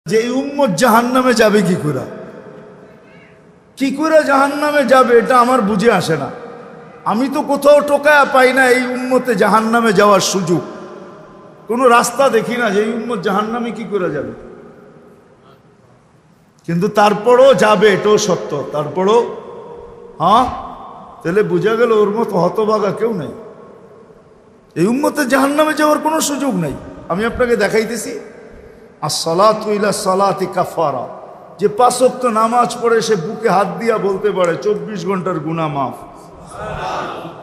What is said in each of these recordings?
যে এই উম্মত জাহান্নামে যাবে কি করে জাহান্নামে যাবে, এটা আমার বুঝে আসে না। আমি তো কোথাও টোকায়া পাই না এই উম্মতে জাহান্নামে যাওয়ার সুযোগ, কোনো রাস্তা দেখি না যে এই উম্মত জাহান্নামে কি করে যাবে। কিন্তু তারপরও যাবে, এটাও সত্য। তারপরও তাহলে বোঝা গেল ওর মতো হতভাগা কেউ নেই, এই উম্মতে জাহান্নামে যাওয়ার কোনো সুযোগ নেই। আমি আপনাকে দেখাইতেছি, আসসালাতু ইলা সালাতি কাফারা, যে 5 ওয়াক্ত নামাজ পড়ে সে বুকে হাত দিয়া বলতে পারে 24 ঘন্টার গুনাহ মাফ।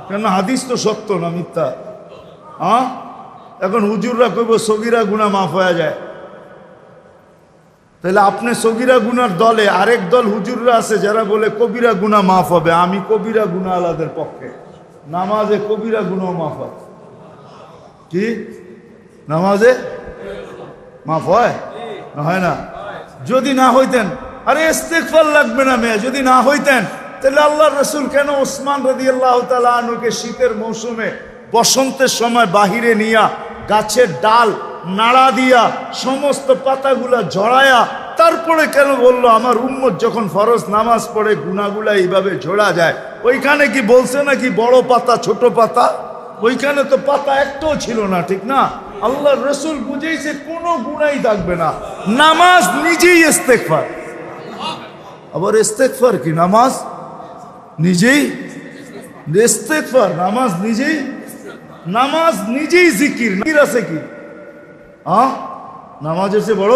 কেন? হাদিস তো সত্য না মিথ্যা? এখন হুজুররা কইব সগীরা গুনাহ মাফ হয়ে যায়, তাহলে আপনি সগীরা গুনার দলে, আরেক দল হুজুররা আছে যারা বলে কবিরা গুনাহ মাফ হবে। আমি কবিরা গুনাহ আলাদের পক্ষে, নামাজে কবিরা গুনাহ মাফ হয়। কি নামাজে মাফ হয়? না হয় না? যদি না হইতেন, আরে ইস্তেগফার লাগবে না মেয়ে, যদি না হইতেন তাহলে আল্লাহর রাসূল কেন ওসমান রাদিয়াল্লাহু তাআলা আনহুকে শীতের মৌসুমে বসন্তের সময় বাহিরে নিয়া গাছের ডাল নাড়া দিয়া সমস্ত পাতাগুলা ঝরায়া তারপরে কেন বললো আমার উম্মত যখন ফরজ নামাজ পড়ে গুনাহগুলা এইভাবে ঝরা যায়? ওইখানে কি বলছে নাকি বড় পাতা ছোট পাতা? ওইখানে তো পাতা একটাও ছিল না, ঠিক না? আল্লাহর রাসূল বুঝাইছে কোনো গুনাহই থাকবে না, নামাজ নিজেই ইস্তেগফার। আবার ইস্তেগফার কি? নামাজ নিজেই ইস্তেগফার, নামাজ নিজেই জিকির। জিকির আছে কি? নামাজের চেয়ে বড়?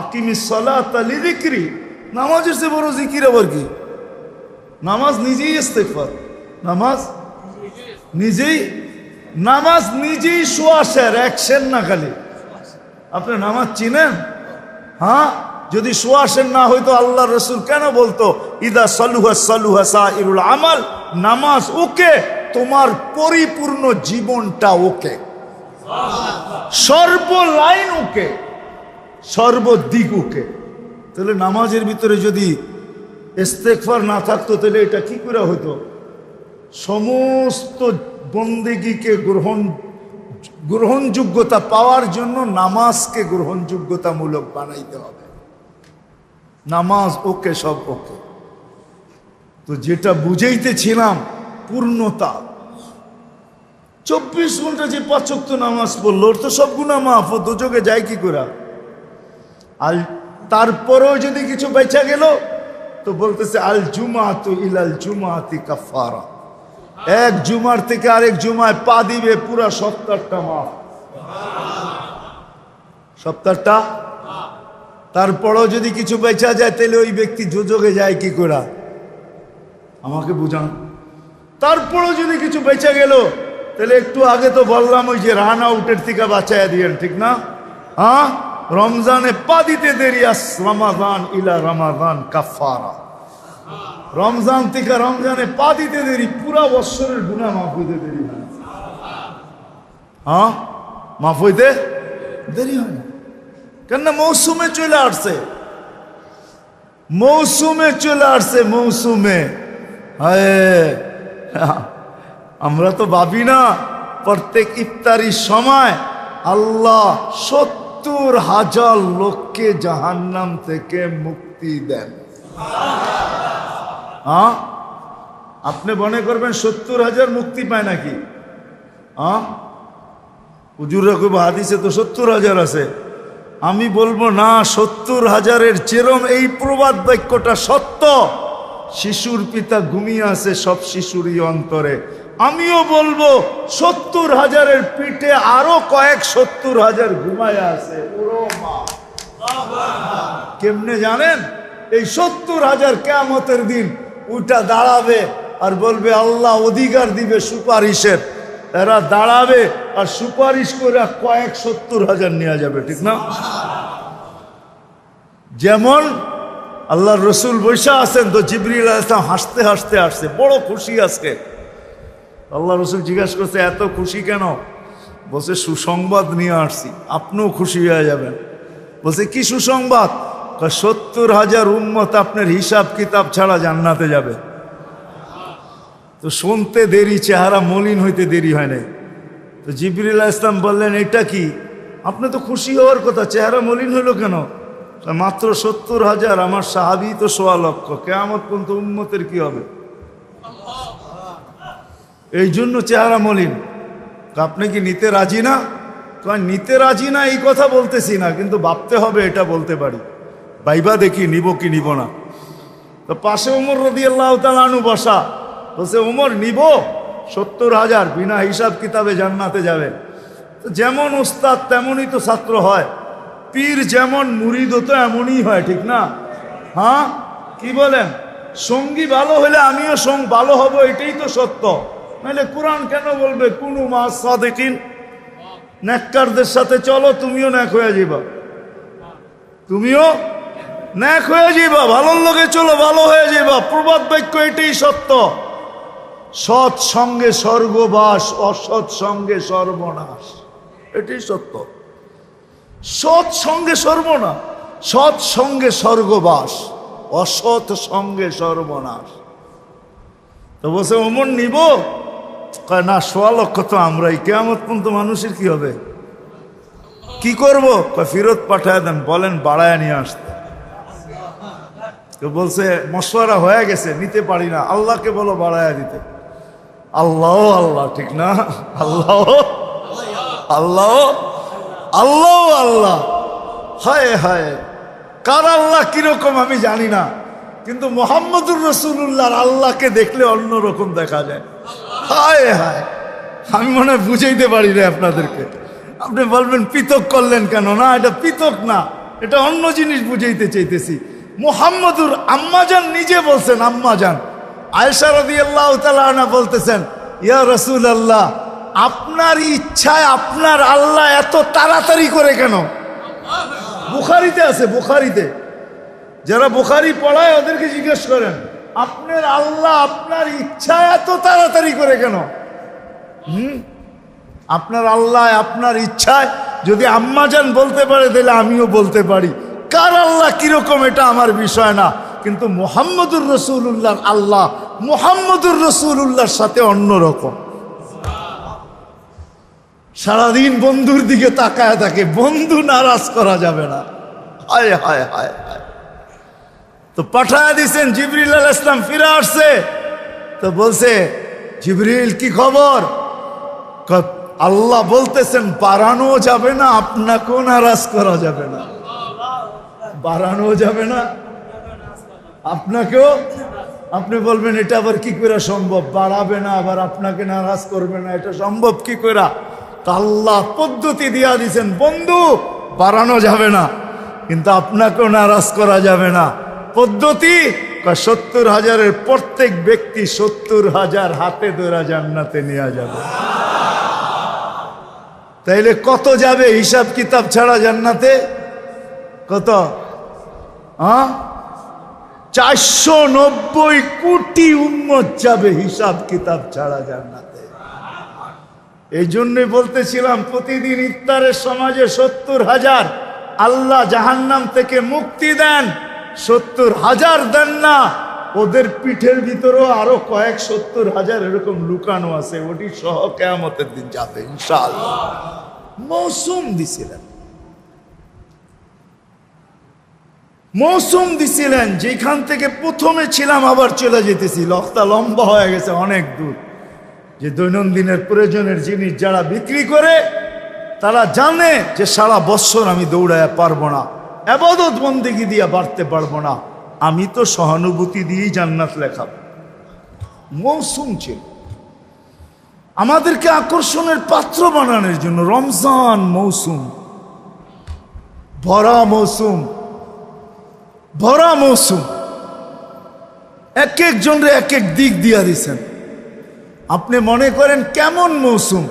আকিমিস সালাতা লিযিকরি, নামাজের চেয়ে বড় জিকির আবার কি? নামাজ নিজেই ইস্তেগফার, নামাজ নিজেই সোয়াশের অ্যাকশন না খালি। আপনি নামাজ চিনেন? যদি সোয়াশের না হইতো আল্লাহ রাসূল কেন বলতো ইদা সালুহা সালুহা সাইরুল আমাল? নামাজ ওকে, তোমার পরিপূর্ণ জীবনটা ওকে, সর্বলাইন ওকে, সর্বদিক ওকে। তাহলে নামাজের ভিতরে যদি ইস্তেগফার না থাকতো তাহলে এটা কি করে হতো? সমস্ত বন্দেগীকে গ্রহণযোগ্যতা পাওয়ার জন্য নামাজকে গ্রহণযোগ্যতামূলক বানাইতে হবে। নামাজ ওকে, সব ওকে। তো যেটা বুঝাইতেছিলাম পূর্ণতা, 24 ঘন্টা যে 5 ওয়াক্ত নামাজ পড়লো ওর তো সব গুনাহ মাফ, ও দোজখে যায় কি করে? আর তারপরেও যদি কিছু বেঁচে গেল তো বলতেছে আল জুমাতু ইলাল জুমাতি কাফারা, এক জুমার থেকে আরেক জুমায় পা দিবে পুরা সপ্তাহটা মাফ, সপ্তাহটা। তারপরেও যদি কিছু বেঁচা যায় তাহলে ওই ব্যক্তি দোজখে যায় কি করে? আমাকে বুঝান। তারপরেও যদি কিছু বেঁচে গেল তাহলে একটু আগে তো বললাম ওই যে রান আউটের থেকে বাঁচাইয়া দিয়েন, ঠিক না? রমজানে পা দিতে দেরি, রমাদান ইলা রমাদান কাফারা, রমজান থেকে রমজানে পা দিতে দেরি, পুরা বৎসরের গুনাহ মাফ হইতে দেরি হয়। মাফ হইতে দেরি হয় না। কেন? মৌসুমে চলে আসছে, মৌসুমে। আমরা তো ভাবি না প্রত্যেক ইফতারির সময় আল্লাহ 70,000 লোককে জাহান্নাম থেকে মুক্তি দেন। আপনি মনে করবেন 70,000 মুক্তি পায় নাকি? হুজুররা কইব হাদিসে তো 70,000 আছে। আমি বলবো না, 70,000-এর চেরম এই প্রবাদ বাক্যটা সত্য। শিশুর পিতা ঘুমিয়ে আছে সব শিশুরই অন্তরে। আমিও বলবো 70,000-এর পিঠে আরো কয়েক 70,000 ঘুমায় আছে। কেমনে জানেন? এই 70,000 কিয়ামতের দিন উঠা দাঁড়াবে আর বলবে আল্লাহ অধিকার দিবে সুপারিশের। এরা দাঁড়াবে আর সুপারিশ করে কয়েক 70,000 নিয়ে যাবে, ঠিক না? যেমন আল্লাহর রাসূল বৈশা আছেন, তো জিবরিল আলাইহিস সালাম হাসতে হাসতে আসছে, বড় খুশি আজকে। আল্লাহ রাসূল জিজ্ঞাসা করছে এত খুশি কেন? বলছে সুসংবাদ নিয়ে আসছি, আপনিও খুশি হয়ে যাবেন। বলছে কি সুসংবাদ? 70,000 উম্মত আপনার হিসাব কিতাব ছাড়া জান্নাতে যাবে। তো শুনতে দেরি, চেহারা মলিন হইতে দেরি হয় নাই। তো জিবরিল আলাইহিস সালাম বললেন এটা কি? আপনি তো খুশি হওয়ার কথা, চেহারা মলিন হইল কেন? মাত্র 70,000, আমার সাহাবী তো 1.25 লক্ষ। কিয়ামত পর্যন্ত উম্মতের কি হবে? এই জন্য চেহারা মলিন। আপনি কি নিতে রাজি না? নিতে রাজি না এই কথা বলতেছি না, কিন্তু ভাবতে হবে এটা বলতে পারি। ভাইবা দেখি নিব কি নিব না। তো পাশে ওমর রাদিয়াল্লাহু তাআলা আনহু বসা, বলছে ওমর নিব 70,000, বিনা হিসাব কিতাবে জান্নাতে যাবে। তো যেমন উস্তাদ তেমনই তো ছাত্র হয়, পীর যেমন মুরিদও তো এমনই হয়, ঠিক না? হ্যাঁ, কি বলেন? সঙ্গী ভালো হলে আমিও ভালো হব, এটাই তো সত্য। নাহলে কোরআন কেন বলবে কুনু মা সাদিকিন? নেককারদের সাথে চলো, তুমিও নেক হয়ে যাবা, তুমিও নেক হয়ে যাবা। ভালোর লোকে চলো, ভালো হয়ে যাবা। প্রবাদ বাক্য এটাই সত্য। সৎ সঙ্গে স্বর্গবাস, অসৎ সঙ্গে সর্বনাশ, এটাই সত্য। সৎ সঙ্গে সর্বনাশ, সৎ সঙ্গে স্বর্গবাস, অসৎ সঙ্গে সর্বনাশ। তো বলছে ওমর নিব? কয় না, 1.25 লক্ষ তো আমরাই। কিয়ামত পর্যন্ত মানুষের কি হবে? কি করব? কয় ফেরত পাঠায় দেন, বলেন বাড়ায় নিয়ে আসতে। তো বলছে মশওয়ারা হয়ে গেছে, নিতে পারি না, আল্লাহকে বলো বাড়ায় দিতে। আল্লাহ আল্লাহ, ঠিক না? আল্লাহ আল্লাহ আল্লাহ আল্লাহ, হায় হায়। কার আল্লাহ কিরকম আমি জানি না, কিন্তু মুহাম্মদুর রাসূলুল্লাহর আল্লাহকে দেখলে অন্যরকম দেখা যায়। হায় হায়, আমি মনে হয় বুঝাইতে পারি না আপনাদেরকে। আপনি বলবেন পৃথক করলেন কেন? না, এটা পৃথক না, এটা অন্য জিনিস বুঝাইতে চাইতেছি। মুহাম্মদুর আম্মাজান নিজে বলছেন, আম্মাজান আয়েশা রাদিয়াল্লাহু তাআলা আনহা বলতেছেন, ইয়া রাসূলুল্লাহ, আপনার ইচ্ছায় আপনার আল্লাহ এত তাড়াতাড়ি করে কেন? বুখারীতে আছে, বুখারীতে। যারা বুখারী পড়ায় ওদেরকে জিজ্ঞেস করেন, আপনার আল্লাহ আপনার ইচ্ছায় এত তাড়াতাড়ি করে কেন? আপনার আল্লাহ আপনার ইচ্ছায় যদি আম্মাজান বলতে পারে, তাহলে আমিও বলতে পারি। কার আল্লাহ কিরকম এটা আমার বিষয় না, কিন্তু মুহাম্মদুর রাসূলুল্লাহর আল্লাহ মুহাম্মদুর রাসূলুল্লাহর সাথে অন্যরকম। সারাদিন বন্ধুর দিকে তাকায় থাকে, বন্ধু নারাজ করা যাবে না। হায় হায় হায় হায়। তো পাঠায় দিছেন, জিবরিল আলাইহিস সালাম ফিরে আসছে। তো বলছে, জিবরিল কি খবর? আল্লাহ বলতেছেন বাড়ানো যাবে না, আপনাকেও নারাজ করা যাবে না। বাড়ানো যাবে না, আপনাকেও। আপনি বলবেন এটা আবার কি করে সম্ভব? বাড়াবে না আবার আপনাকে নারাজ করবে না, এটা সম্ভব কি করে? আল্লাহ পদ্ধতি দিয়া দিছেন, বন্ধু বাড়ানো যাবে না, কিন্তু আপনাকেও নারাজ করা যাবে না। পদ্ধতি 70,000-এর প্রত্যেক ব্যক্তি 70,000 হাতে ধরে জান্নাতে নিয়ে যাবে। তাইলে কত যাবে হিসাব কিতাব ছাড়া জান্নাতে? কত? 490 কোটি উম্মত যাবে হিসাব কিতাব ছাড়া জান্নাতে। এই জন্যই বলতেছিলাম, প্রতিদিন ইফতারের সমাজে 70,000 আল্লাহ জাহান্নাম থেকে মুক্তি দেন। 70,000 দেন না, ওদের পিঠের ভিতরেও আরো কয়েক 70,000 এরকম লুকানো আছে, ওটি সহ কিয়ামতের দিন যাবে ইনশাআল্লাহ। মৌসুম দিছিলেন, মৌসুম দিছিলেন, যেখান থেকে প্রথমে ছিলাম আবার চলে যেতেছি। লক্তা লম্বা হয়ে গেছে অনেক দূর। যে দৈনন্দিনের প্রয়োজনের জিনিস যারা বিক্রি করে, তারা জানে যে সারা বছর আমি দৌড়ায় পারবো না, ইবাদত বন্দেগী দিয়ে বাড়তে পারবো না, আমি তো সহানুভূতি দিয়েই জান্নাত লেখা। মৌসুম ছিল আমাদেরকে আকর্ষণের পাত্র বানানোর জন্য। রমজান মৌসুম, ভরা মৌসুম, ভরা মৌসুম। এক একজনরে এক এক দিক দিয়া দিছেন। আপনি মনে করেন কেমন মৌসুম,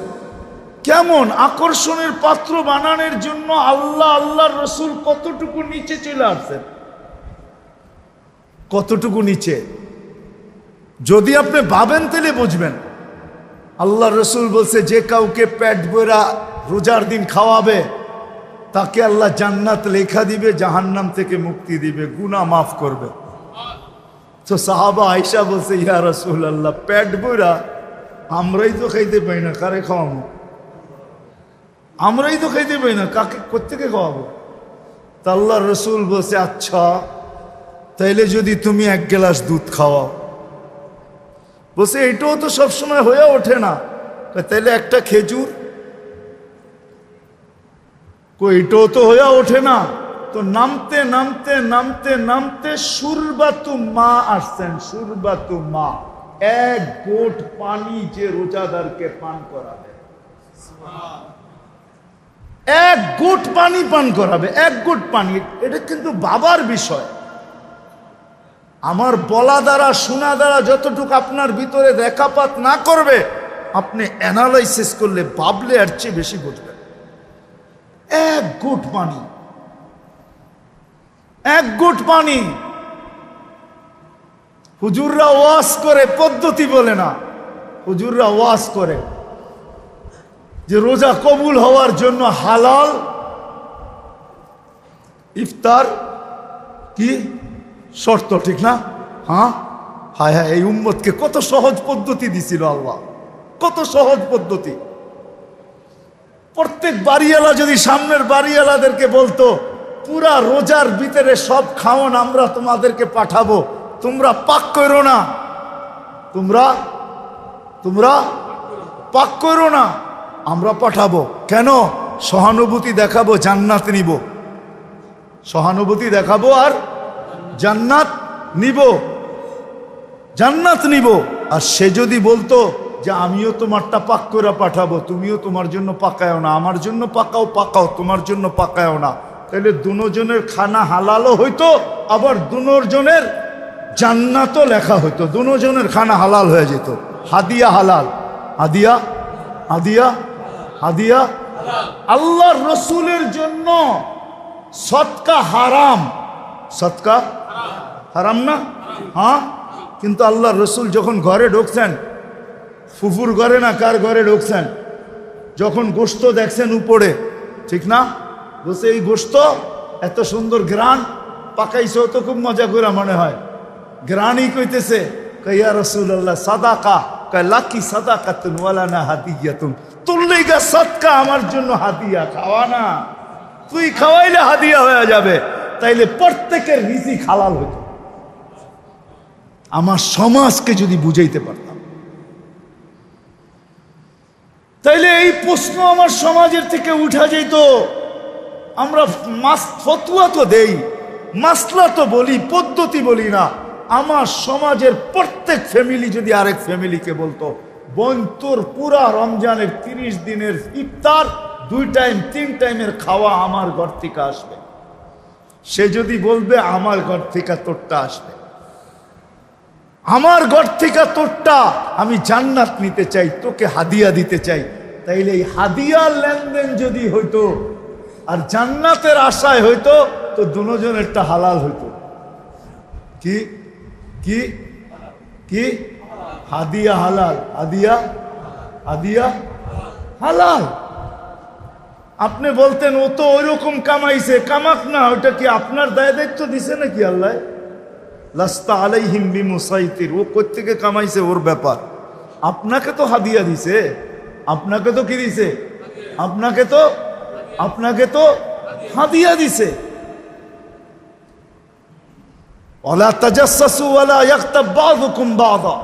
কেমন আকর্ষণের পাত্র বানানোর জন্য আল্লাহ আল্লাহর রসুল কতটুকু নিচে চলে আসছেন, কতটুকু নিচে। যদি আপনি ভাবেন তাহলে বুঝবেন। আল্লাহ রসুল বলছে, যে কাউকে পেট ভরা রোজার দিন খাওয়াবে তাকে আল্লাহ জান্নাত লেখা দিবে, জাহান্নাম থেকে মুক্তি দিবে, গুনাহ মাফ করবে। তো সাহাবা আয়েশা বলছে, ইয়া রাসূলুল্লাহ, পেট ভরা আমরাই তো খাইতে পাই না, কারে খাওয়াবো? আমরাই তো খাইতে পাই না, কাকে কোত্থেকে খাওয়াবো? তা আল্লাহ রসুল বলছে, আচ্ছা তাইলে যদি তুমি 1 গ্লাস দুধ খাওয়াও। বলছে এটাও তো সবসময় হয়ে ওঠে না। তাইলে একটা খেজুর। এটাও তো হয়ে ওঠে না। তো নামতে নামতে নামতে নামতে সুরবাতু মা আসছেন। সুরবাতু মা, 1 গোট পানি যে রোজাদারকে পান করাবে, 1 গোট পানি পান করাবে, 1 গোট পানি। এটা কিন্তু বাবার বিষয়। আমার বলা দ্বারা শোনা দ্বারা যতটুকু আপনার ভিতরে রেখাপাত না করবে, আপনি অ্যানালাইসিস করলে ভাবলে আর চেয়ে বেশি বুঝবেন। 1 গোট পানি, 1 গোট পানি। হুজুররা ওয়াজ করে, পদ্ধতি বলে না, হুজুররা ওয়াজ করে যে রোজা কবুল হওয়ার জন্য হালাল ইফতার কি শর্ত, ঠিক না? হ্যাঁ, হায় হায়, এই উম্মতকে কত সহজ পদ্ধতি দিছিল আল্লাহ, কত সহজ পদ্ধতি। প্রত্যেক বাড়িওয়ালা যদি সামনের বাড়িওয়ালাদেরকে বলতো, পুরা রোজার ভিতরে সব খাওয়ান আমরা তোমাদেরকে পাঠাবো, তোমরা পাক করো না, তোমরা পাক করো না, আমরা পাঠাবো। কেন? সহানুভূতি দেখাবো, জান্নাত নিব। সহানুভূতি দেখাবো আর জান্নাত নিব, জান্নাত নিব। আর সে যদি বলতো যে আমিও তোমারটা পাক করে পাঠাবো, তুমিও তোমার জন্য পাকায়ও না, আমার জন্য পাকাও, পাকাও তোমার জন্য পাকায়ও না, তাহলে দুজনের খানা হালালও হইতো, আবার দুজনের জান্নাতও লেখা হইতো, দুজনের খানা হালাল হয়ে যেত। হাদিয়া হালাল, হাদিয়া হাদিয়া হাদিয়া। আল্লাহর রসুলের জন্য সদকা হারাম, সদকা হারাম না? হ্যাঁ, কিন্তু আল্লাহর রসুল যখন ঘরে ঢুকছেন, ফুফুর ঘরে না কার ঘরে ঢুকছেন, যখন গোশত দেখছেন উপরে, ঠিক না? বলছে এই গোশত এত সুন্দর গ্রান পাকাইছে, তো খুব মজা করে মনে হয়, গ্রানই কইতেছে, ইয়া রাসূলুল্লাহ সাদাকা, কয় লাকি সাদাকাতুন ওয়ালা না হাদিয়াতুন, তোর লেগা সদকা, আমার জন্য হাদিয়া, খাওয়া না, তুই খাওয়াইলে হাদিয়া হয়ে যাবে। তাইলে প্রত্যেকের রিজিক হালাল হতো। আমার সমাজকে যদি বুঝাইতে পারতাম, তাইলে এই প্রশ্ন আমার সমাজের থেকে উঠা যেত। আমরা ফতুয়া তো দেই, মাসলা তো বলি, পদ্ধতি বলি না। আমার সমাজের প্রত্যেক ফ্যামিলি যদি আরেক ফ্যামিলিকে বলতো, বোন তোর পুরা রমজানের 30 দিনের ইফতার 2 টাইম 3 টাইমের খাওয়া আমার ঘর থেকে আসবে, সে যদি বলবে আমার ঘর থেকে তোরটা আসবে, আমার ঘর থেকে তোরটা, আমি জান্নাত নিতে চাই, তোকে হাদিয়া দিতে চাই, তাইলে এই হাদিয়ার লেনদেন যদি হইতো আর জান্নাতের আশায় হইতো, তো দুজনেরটা হালাল হইতো। কি কি কি? হাদিয়া হালাল, হাদিয়া হাদিয়া হালাল। আপনি বলতেন ও তো ওইরকম কামাইছে, কামাক না, ওটা কি আপনার দায় দায়িত্ব দিছে নাকি আল্লাহ? লাস্তা আলাইহিম বিমুসাইতির, ও কোত্থেকে কামাইছে ওর ব্যাপার। আপনাকে তো হাদিয়া দিছে, আপনাকে তো কি দিছে? আপনাকে তো হাদিয়া দিছে। ওয়ালা তাজাসসু ওয়ালা ইয়াগতাব বাযুকুম বাযা,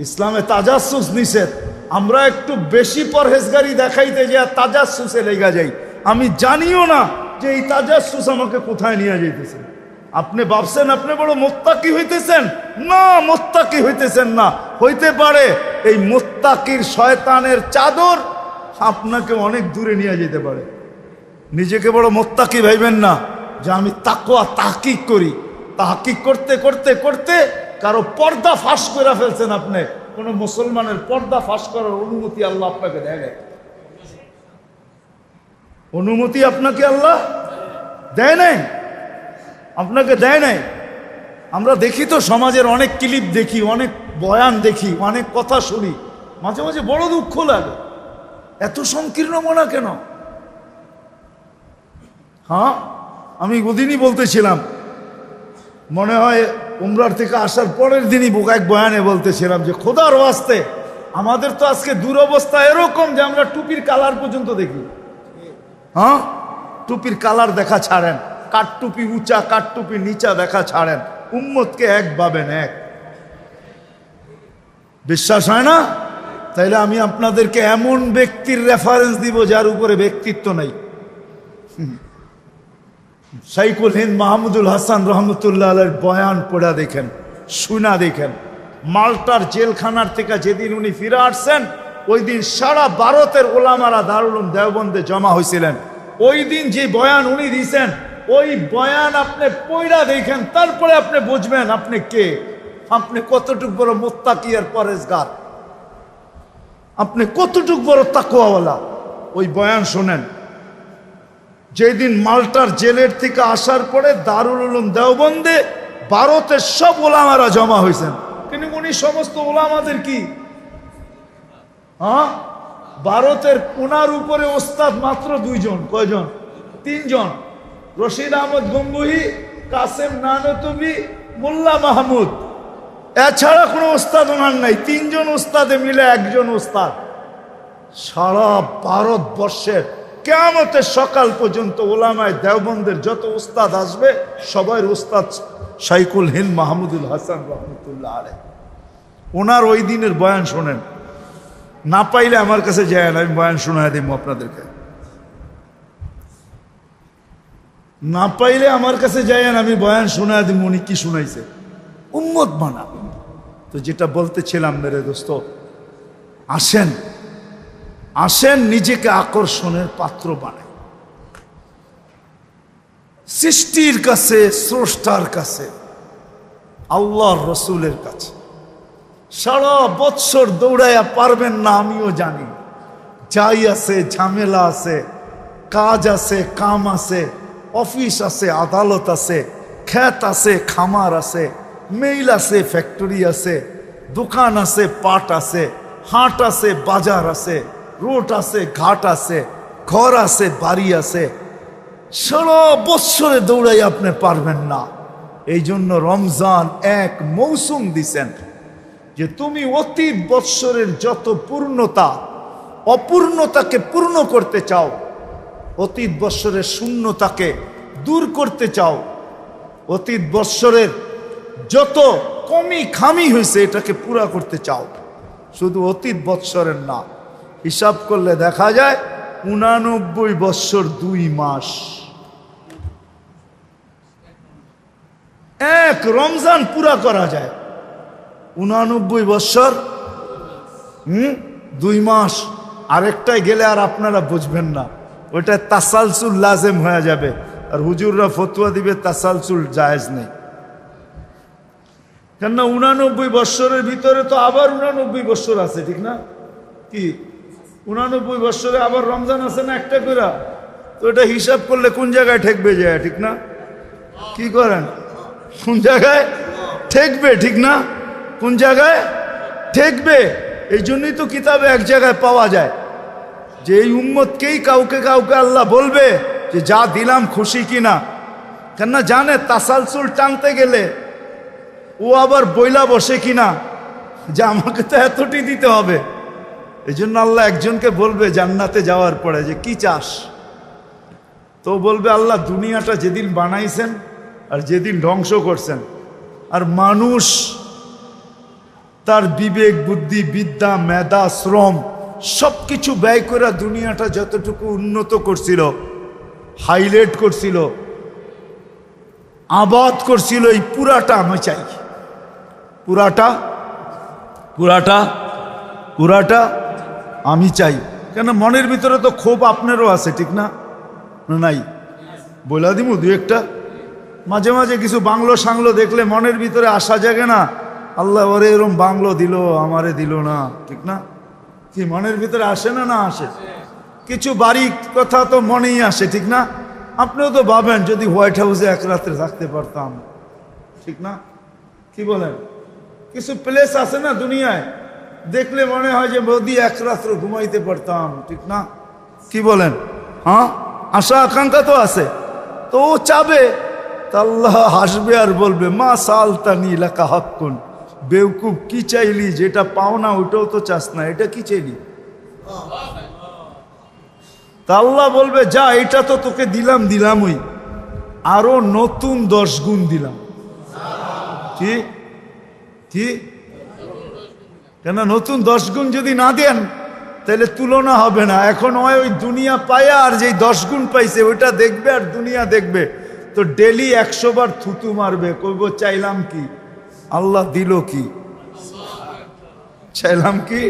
ইসলামে তাজাসসুস নিষেধ। আমরা একটু বেশি পরহেজগারি দেখাইতে যে তাজাসসুসে লেগে যাই, আমি জানিও না যে এই তাজাসসুস আমাকে কোথায় নিয়ে যাইতেছে। আপনি ভাবছেন আপনি বড় মুত্তাকি হইতেছেন, না, মুত্তাকি হইতেছেন না। হইতে পারে এই মুত্তাকির শয়তানের চাদর আপনাকে অনেক দূরে নিয়ে যেতে পারে। নিজেকে বড় মুত্তাকি ভাইবেন না যে আমি তাকওয়া তাহকিক করি। তাহকিক করতে করতে করতে কারো পর্দা ফাঁস করে ফেলছেন আপনি। কোন মুসলমানের পর্দা ফাঁস করার অনুমতি আল্লাহ আপনাকে দেয় নাই, অনুমতি আপনাকে আল্লাহ দেয় নাই, আপনাকে দেয় নাই। আমরা দেখি তো সমাজের অনেক ক্লিপ দেখি, অনেক বয়ান দেখি, অনেক কথা শুনি, মাঝে মাঝে বড় দুঃখ লাগে, এত সংকীর্ণ মনা কেন? হ্যাঁ, আমি ওদিনই বলতেছিলাম, মনে হয় উমরার থেকে আসার পরের দিনই এক বয়ানে বলতেছিলাম যে খোদার ওয়াস্তে আমাদের তো আজকে দুরবস্থা এরকম যে আমরা টুপির কালার পর্যন্ত দেখি। হ্যাঁ, টুপির কালার দেখা ছাড়েন, কাঠটুপি উঁচা কাঠটুপি নিচা দেখা ছাড়েন, উম্মতকে এক ভাবেন এক। বিশ্বাস হয় না? তাইলে আমি আপনাদেরকে এমন ব্যক্তির রেফারেন্স দিব যার উপরে ব্যক্তিত্ব নাই। শাইখুল হিন্দ মাহমুদুল হাসান রহমতুল্লাহ আলাইহির বয়ান পড়া দেখেন, শুনা দেখেন। মাল্টার জেলখানার থেকে যেদিন উনি ফিরে আসছেন, ওই দিন সারা ভারতের ওলামারা দারুল উলুম দেওবন্দে জমা হয়েছিলেন। ওই দিন যে বয়ান উনি দিয়েছেন, ওই বয়ান আপনি পড়া দেখেন, তারপরে আপনি বুঝবেন আপনি কে, আপনি কতটুক বড় মুত্তাকি আর পরেজগার, আপনি কতটুক বড় তাকওয়াওয়ালা। ওই বয়ান শোনেন। যেদিন মাল্টার জেলের থেকে আসার পরে দারুল উলুম দেওবন্দে ভারতের সব ওলামারা জমা হয়েছেন। কিন্তু উনি সমস্ত ওলামাদের কি, হ্যাঁ, ভারতের ওনার উপরে ওস্তাদ মাত্র দুইজন। কয়জন? তিনজন। রশিদ আহমদ গঙ্গুহি, কাসেম নানতবি, মোল্লা মাহমুদ। এছাড়া কোনো ওস্তাদ ওনার নাই। তিনজন ওস্তাদে মিলে একজন ওস্তাদ। সারা ভারতবর্ষের কিয়ামতের সকাল পর্যন্ত ওলামায়ে দেওবন্দের যত ওস্তাদ আসবে সবাই ওস্তাদ শাইখুল হিন্দ মাহমুদুল হাসান রহমতুল্লাহ আলাইহি। ওনার ওই দিনের বয়ান শোনেন। না পাইলে আমার কাছে যায় না, আমি বয়ান শোনায় দিব আপনাদেরকে। না পাইলে আমার কাছে যায় না, আমি বয়ান শোনায় দিব উনি কি শুনাইছে। উম্মত বানা। তো যেটা বলতেছিলাম মেরে দোস্ত, আসেন আসেন নিজেকে আকর্ষণের পাত্র বানাই। সৃষ্টির কাছে, স্রষ্টার কাছে, আল্লাহর রসুলের কাছে সারা বৎসর দৌড়াইয়া পারবেন না, আমিও জানি। যাই আছে, ঝামেলা আছে, কাজ আছে, কাম আছে, অফিস আছে, আদালত আছে, ক্ষেত আছে, খামার আছে, মেইল আছে, ফ্যাক্টরি আছে, দোকান আছে, পাট আছে, হাট আছে, বাজার আছে, রোড আছে, ঘাট আছে, ঘর আছে, বাড়ি আছে। সারা বৎসরে দৌড়াই আপনি পারবেন না। এই জন্য রমজান এক মৌসুম দিছেন যে তুমি অতীত বৎসরের যত পূর্ণতা অপূর্ণতাকে পূর্ণ করতে চাও, অতীত বৎসরের শূন্যতাকে দূর করতে চাও, অতীত বৎসরের যত কমি খামি হয়েছে এটাকে পুরা করতে চাও, শুধু অতীত বৎসরের না। হিসাব করলে দেখা যায় 89 বৎসর 2 মাস। এক রমজান পুরা করা যায় 89 বৎসর 2 মাস। আরেকটাই গেলে আর আপনারা বুঝবেন না, ওইটা তাসালসুল লাজেম হয়ে যাবে। আর হুজুররা ফতোয়া দিবে তাসালসুল জায়েজ নেই। কেননা 89 বৎসরের ভিতরে তো আবার 89 বৎসর আছে, ঠিক না? কি 89 বৎসরে আবার রমজান আছে না একটা করে? তো এটা হিসাব করলে কোন জায়গায় ঠেকবে যায়, ঠিক না? কি করেন, কোন জায়গায় ঠেকবে, ঠিক না? কোন জায়গায় ঠেকবে? এই জন্যই তো কিতাবে এক জায়গায় পাওয়া যায় যে এই উম্মতকেই কাউকে কাউকে আল্লাহ বলবে যে যা দিলাম খুশি কিনা। কেননা জানে তাসালসুল টানতে গেলে ও আবার বইলা বসে কিনা যে আমাকে তো এতটি দিতে হবে। এই জন্য আল্লাহ একজনকে বলবে জান্নাতে যাওয়ার পরে যে কি চাস, তো বলবে আল্লাহ দুনিয়াটা যেদিন বানাইছেন আর যেদিন ধ্বংস করছেন, আর মানুষ তার বিবেক বুদ্ধি বিদ্যা মেধা শ্রম সবকিছু ব্যয় করে দুনিয়াটা যতটুকু উন্নত করছিল, হাইলাইট করছিল, আবাদ করছিল, এই পুরাটা আমি চাই। পুরাটা পুরাটা পুরাটা আমি চাই। কেন মনের ভিতরে তো ক্ষোভ আপনারও আছে, ঠিক না? নাই বলা দিমু দু একটা। মাঝে মাঝে কিছু বাংলো সাংলো দেখলে মনের ভিতরে আসা জাগে না, আল্লাহ ওরে এরম বাংলো দিল আমারে দিল না, ঠিক না? কি মনের ভিতরে আসে না? না আসে? কিছু বাড়ি কথা তো মনেই আসে, ঠিক না? আপনিও তো ভাবেন যদি হোয়াইট হাউসে এক রাত্রে থাকতে পারতাম, ঠিক না? কি বলেন? কিছু প্লেস আছে না দুনিয়ায় দেখলে মনে হয় যে মোদি এক রাত্রে ঘুমাইতে পারতাম, ঠিক না? কি বলেন? হ্যাঁ, আশা আকাঙ্ক্ষা তো আছে। তো ও চাবে, তা আল্লাহ হাসবে আর বলবে মা সালতানি লাকা হাক্কুন, বেউকুব, কি চাইলি? যেটা পাও না ওটাও তো চাস না, এটা কি চাইলি? তা আল্লাহ বলবে যা, এটা তো তোকে দিলামই, আরো নতুন 10 গুণ দিলাম। কি কি? কেন নতুন 10 গুণ যদি না দেন তাহলে তুলনা হবে না। এখন ওই দুনিয়া পায় আর যেই 10 গুণ পাইছে ওইটা দেখবে আর দুনিয়া দেখবে, তো ডেলি 100 বার থুতু মারবে, কইব চাইলাম কি, আল্লাহ দিল কি? চাইলাম কি?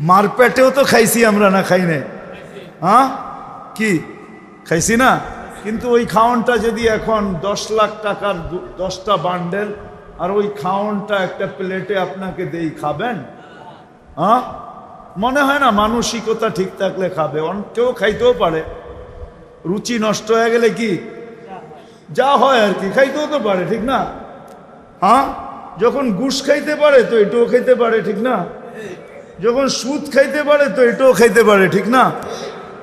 মার পেটেও তো খাইছি আমরা, না খাই নাই? হ্যাঁ, কি খাইছি না? কিন্তু ওই খাওয়ানটা যদি এখন 10 লাখ টাকার 10টা বান্ডেল আর ওই খাওয়ানটা একটা প্লেটে আপনাকে দেই, খাবেন? হ্যাঁ, মনে হয় না মানসিকতা ঠিক থাকলে খাবে। কেউ খাইতেও পারে, রুচি নষ্ট হয়ে গেলে কি যা হয় আর কি, খাইতেও তো পারে, ঠিক না? হ্যাঁ, যখন ঘুষ খাইতে পারে তো এটাও খাইতে পারে, ঠিক না? যখন সুদ খাইতে পারে তো এটাও খাইতে পারে, ঠিক না?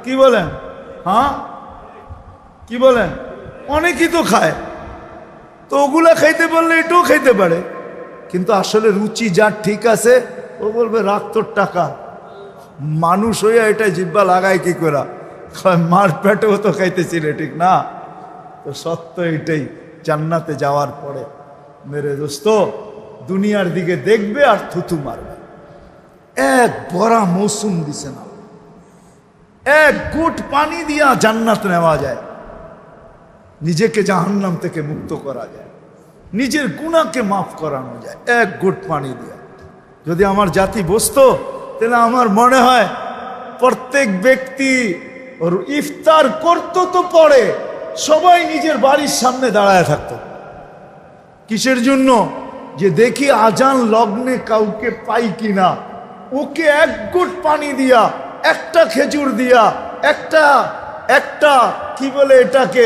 কি বলেন? হ্যাঁ, কি বলেন? অনেকেই তো খায়, তো ওগুলা খাইতে পারলে এটাও খাইতে পারে। কিন্তু আসলে রুচি যার ঠিক আছে ও বলবে রাখ তোর টাকা। মানুষ হইয়া এটা জিব্বা লাগায় কি করে? মার পেটেও তো খাইতেছিলে, ঠিক না? তো সত্য এটাই, জান্নাতে যাওয়ার পরে মেরে দোস্ত দুনিয়ার দিকে দেখবে আর থুতু মারবে। এক বড়া মৌসুম দিছে না, এক গুট পানি দিয়া জান্নাত নেওয়া যায়, নিজেকে জাহান্নাম থেকে মুক্ত করা যায়, নিজের গুনাহকে মাফ করানো যায় এক গুট পানি দিয়া। যদি আমার জাতি বসতো তাহলে আমার মনে হয় প্রত্যেক ব্যক্তি ইফতার করতো তো পরে সবাই নিজের বাড়ির সামনে দাঁড়ায় থাকতো। কিসের জন্য? যে দেখি আজান লগ্নে কাউকে পাই কিনা, ওকে এক গুট পানি দিয়া, একটা খেজুর দিয়া, একটা কি বলে এটাকে,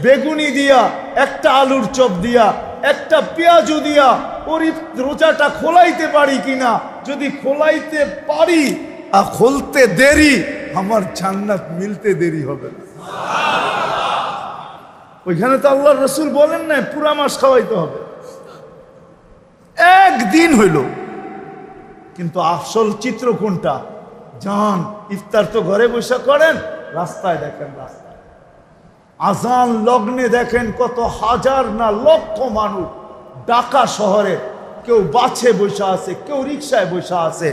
বেগুনি দিয়া, একটা আলুর চপ দিয়া, একটা পেঁয়াজু দিয়া ওর রোজাটা খোলাইতে পারি কিনা। যদি খোলাইতে পারি আর খুলতে দেরি, আমার জান্নাত মিলতে দেরি হবে না। ওইখানে তো আল্লাহর রাসূল বলেন না পুরা মাস খাওয়াইতে হবে, একদিন হইল। কিন্তু আসল চিত্র কোনটা? জান ইফতার তো ঘরে বসে করেন, রাস্তায় দেখেন, রাস্তায় আজান লগ্নে দেখেন কত হাজার না লক্ষ মানুষ ঢাকা শহরে, কেউ বাসে বসে আছে, কেউ রিক্সায় বসে আছে,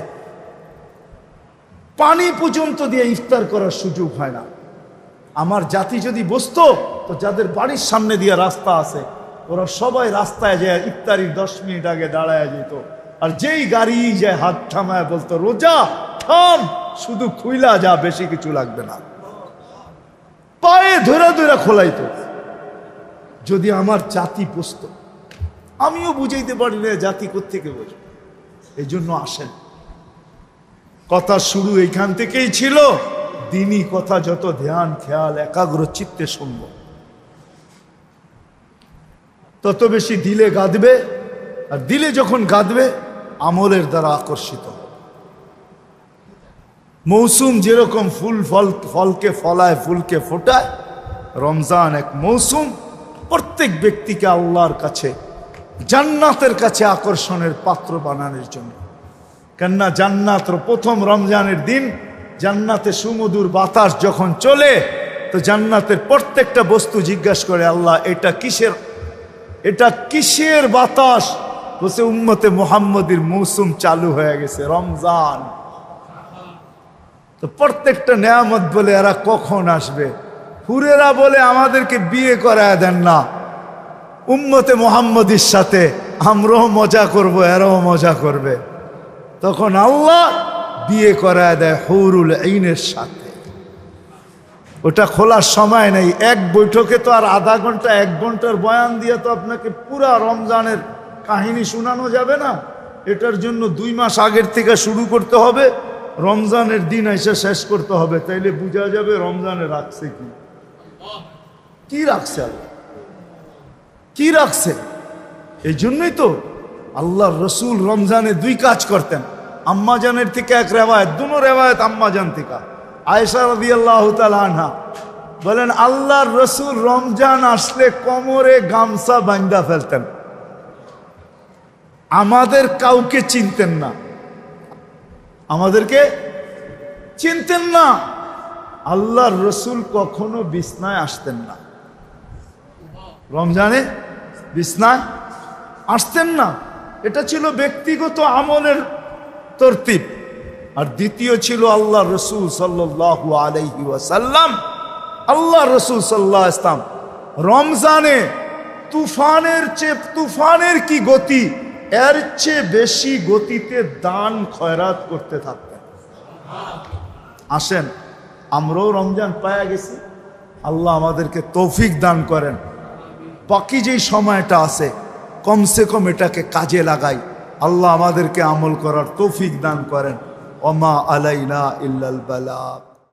পানি পর্যন্ত দিয়ে ইফতার করার সুযোগ হয় না। আমার জাতি যদি বসতো তো যাদের বাড়ির সামনে দিয়ে রাস্তা আছে ওরা সবাই রাস্তায় যায় ইফতারির 10 মিনিট আগে দাঁড়ায় যেত, আর যেই গাড়ি যায় হাত থামায় বলতো রোজা থাম, শুধু খুইলা যা, বেশি কিছু লাগবে না, পায়ে ধরে ধরে খোলাইতো। যদি আমার জাতি বসতো, আমিও বুঝাইতে পারি না জাতি কোত্থেকে বুঝবে। এই জন্য আসেন, কথা শুরু এইখান থেকেই ছিল, দিনই কথা যত ধ্যান খেয়াল একাগ্র চিত্তে শুনব তত বেশি দিলে গাঁদবে, আর দিলে যখন গাঁদবে আমলের দ্বারা আকর্ষিত। মৌসুম যেরকম ফলকে ফলায়, ফুলকে ফোটায়, রমজান এক মৌসুম প্রত্যেক ব্যক্তিকে আল্লাহর কাছে, জান্নাতের কাছে আকর্ষণের পাত্র বানানোর জন্য। কেননা জান্নাত প্রথম রমজানের দিন জান্নাতে সুমধুর বাতাস যখন চলে, তো জান্নাতের প্রত্যেকটা বস্তু জিজ্ঞাসা করে আল্লাহ এটা কিসের বাতাস? বলছে উম্মতে মুহাম্মদের মৌসুম চালু হয়ে গেছে, রমজান। তো প্রত্যেকটা নেয়ামত বলে এরা কখন আসবে? হুরেরা বলে আমাদেরকে বিয়ে করায় দেন না, উম্মতে মুহাম্মদের সাথে আমরাও মজা করব, এরাও মজা করবে। তখন আল্লাহ বিয়ে করায় দেয় হুরুল আইনের সাথে। ওটা খোলার সময় নেই, এক বৈঠকে তো আর আধা ঘন্টা 1 ঘন্টার বয়ান দিয়ে তো আপনাকে পুরা রমজানের কাহিনী শোনানো যাবে না। এটার জন্য 2 মাস আগের থেকে শুরু করতে হবে, রমজানের দিন এসে শেষ করতে হবে, তাইলে বোঝা যাবে রমজানে রাখছে কি রাখছে আল্লাহ, কি রাখছে। এই জন্যই তো আল্লাহর রসুল রমজানে 2 কাজ করতেন। আম্মাজানের থেকে এক রেওয়ায়ত, দুনো রেওয়ায়ত আম্মাজান থেকে, আয়েশা রাদিয়াল্লাহু তাআলা আনহা বলেন আল্লাহর রসুল রমজান আসলে কোমরে গামছা বাঁধা ফেলতেন। আমাদের কাউকে চিনতেন না, আমাদেরকে চিনতেন না। আল্লাহর রসুল কখনো বিছনায় আসতেন না, রমজানে বিছনায় আসতেন না। এটা ছিল ব্যক্তিগত আমলের তরতিব। আর দ্বিতীয় ছিল আল্লাহ রসুল সাল্লাল্লাহু আলাইহি ওয়াসাল্লাম, আল্লাহ রসুল সাল্লাল্লাহু আলাইহি ওয়াসাল্লাম রমজানে তুফানের কি গতি, এর চেয়ে বেশি গতিতে দান খয়রাত করতে থাকতেন। আসেন, আমরাও রমজান পায়া গেছি, আল্লাহ আমাদেরকে তৌফিক দান করেন। বাকি যেই সময়টা আছে কমসে কম এটাকে কাজে লাগাই, আল্লাহ আমাদেরকে আমল করার তৌফিক দান করেন। ওমা আলাইনা ইল্লাল বালাগ।